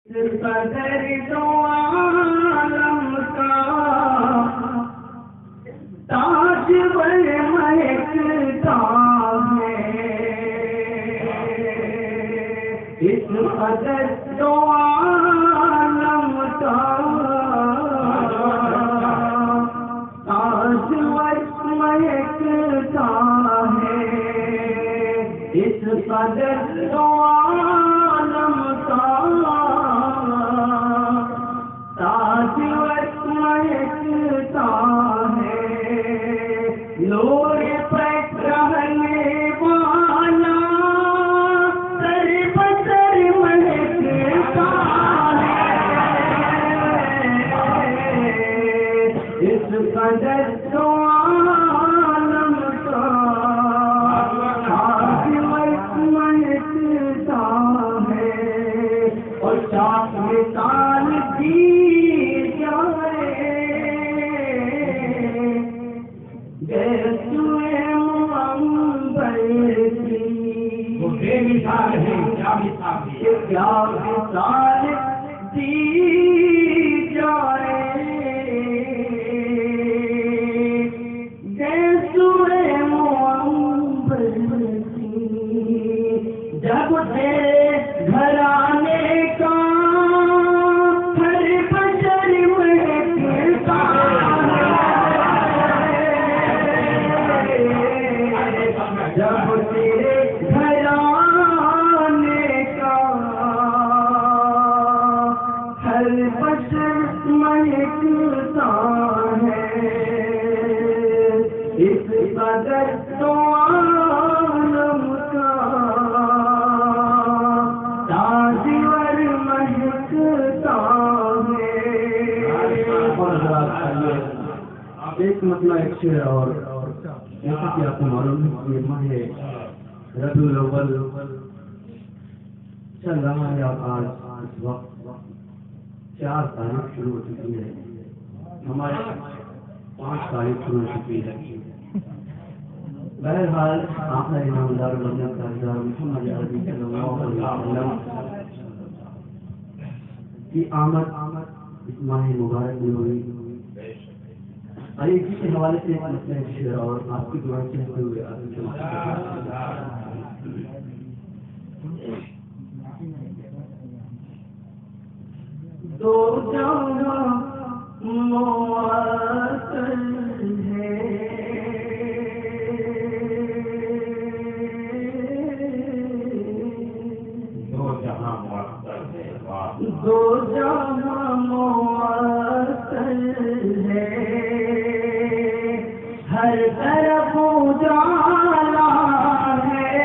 قدر دو عالم کا تاج بر مہکتا ہے، اس قدر دو عالم کا تاج بر مہکتا ہے، اس قدر دو عالم کا تاج مہکتا ہے، نور پر رہنے والا سر بسر مہکتا ہے، اس قدر تو عالم کا تاج مہکتا ہے، اور چاک مثال دی کیا مثال دی جائے، جیسے معمبر کی، جب سے گھرانے کا ہر بشر مہکتا ہے، جب سے مہکتا ہے، اس قدر تو عالم کا تاج مہکتا ہے۔ ایک مسئلہ ایک شعر، اور جیسا کہ آپ کو معلوم ہے یہ ماہ ربیع الاول چل رہا ہے، اور آج اس وقت 4 تاریخ شروع ہو چکی ہے، ہمارے 5 تاریخ شروع ہو چکی ہے۔ بہرحال آقا نامدار مدینہ تاجدار محمد عربی صلی اللہ علیہ وسلم کی آمد اس ماہ مبارک میں ہوئی۔ آئیے جس کے حوالے سے ایک مسئلہ شعر اور آپ کی دعائیں چاہتے ہوئے دو جہاں معطل ہے، دو جہاں معطل ہے، دو جہاں معطل ہے، ہر طرف اجالا ہے،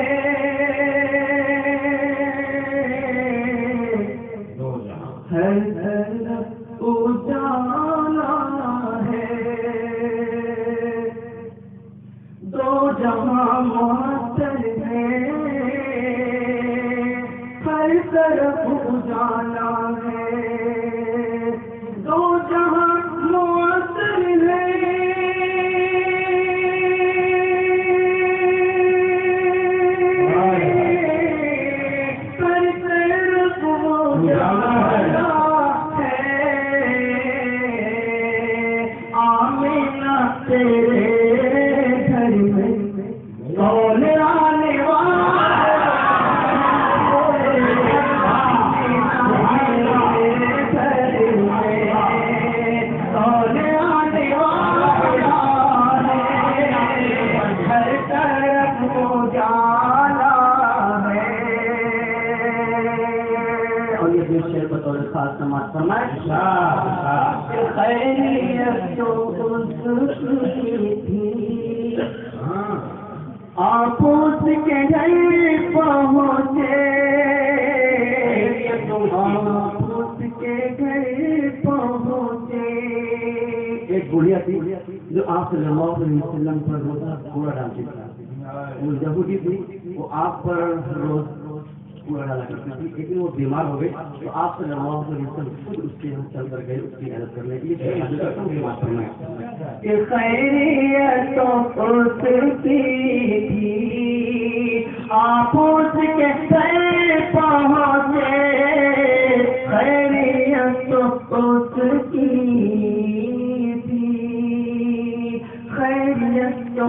ہر طرف اجالا ہے، دو جہاں معطل ہے، ہر طرف اجالا ہے، دو جہاں معطل ہے، ہر طرف اجالا ہے، آمینہ تیرے گھر میں کون آنے والا بطور خاص سماعت فرمائے۔ خیریت جو اس کی تھی، آپ اس کے گھر پہنچے، آپ اس کے گھر پہنچے۔ ایک بڑھیا تھی جو آپ صلی اللہ علیہ وسلم پر روزہ پورا ڈالتی تھی، وہ یہودی تھی، وہ آپ پر روز پورا ڈالا کرتی تھی، لیکن وہ بیمار ہو گئی تو آپ صلی اللہ علیہ وسلم خود اس کے یہاں چل کر گئے اس کی عیادت کرنے کے لیے۔ خیریت اس کی تھی، آپ اس کے گھر پہنچے،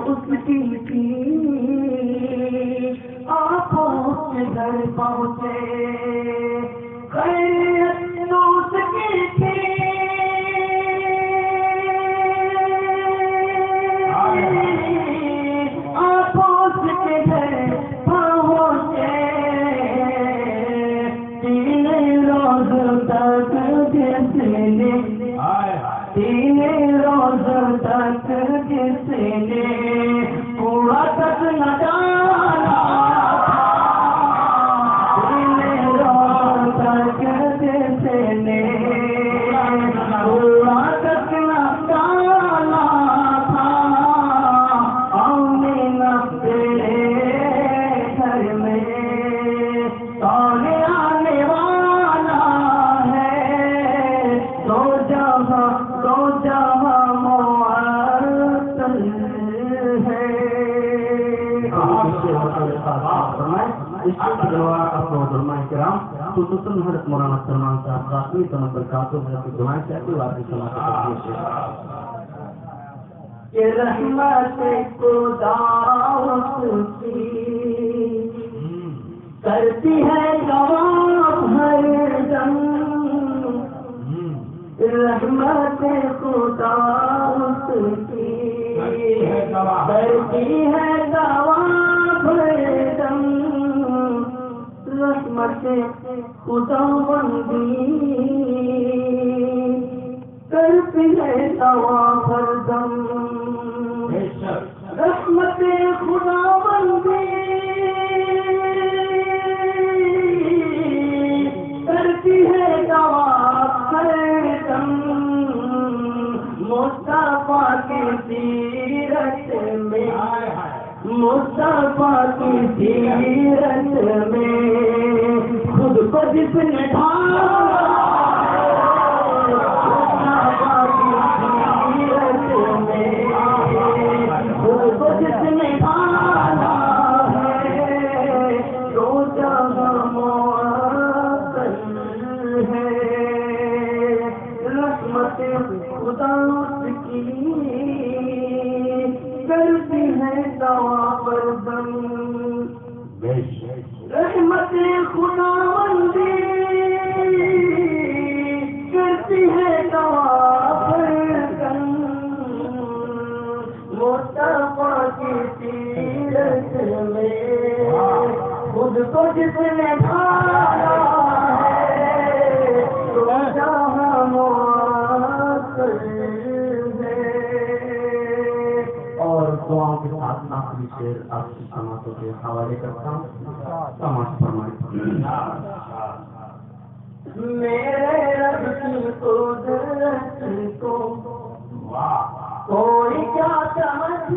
اس کی تھی آنکھوں سے گھر پہنچے خیریت اس کی تھی آنکھوں سے گھر پہنچے تین روز تک جس نے تین روز تک جس نے کوڑا تک نہ ڈالا تین روز تک جس نے کوڑا تک نہ ڈالا تھا آمینہ تیرے گھر میں کون آنے والا ہے دو جہاں معطل ہے خصوصاً حضرت مولانا سلمان صاحب قاسمی سمجھ برکاتوں میں کی دعائیں چاہتے ہیں واقعی سماعت کہ رحمت خدا کی کرتی ہے جواب ہر دم رحمت خدا کی کرتی ہے جواب ہر دم رحمت خدا بندی کرتی ہے جواب ہر دم رحمت خدا بندی کرتی ہے جواب ہر دم مصطفیٰ کی سیرت میں مصطفیٰ کی سیرت میں خود کو جس نے ڈھالا مصطفیٰ کی سیرت میں خود کو جس نے ڈھالا ہے تو جہاں معطل ہے رحمت خدا کی کرتی ہے دوا پر دم رحمت خدا بندی کرتی ہے دوا پر دم مصطفیٰ کی سیرت میں خود کو جس نے ڈھالا ہے تو جہاں معطل ہے اور دعاؤں کے ساتھ آخری شعر آپ کی سماعتوں کے حوالے کرتا ہوں سماعت فرمائیں میرے رب کی قدرت کو کوئی کیا سمجھ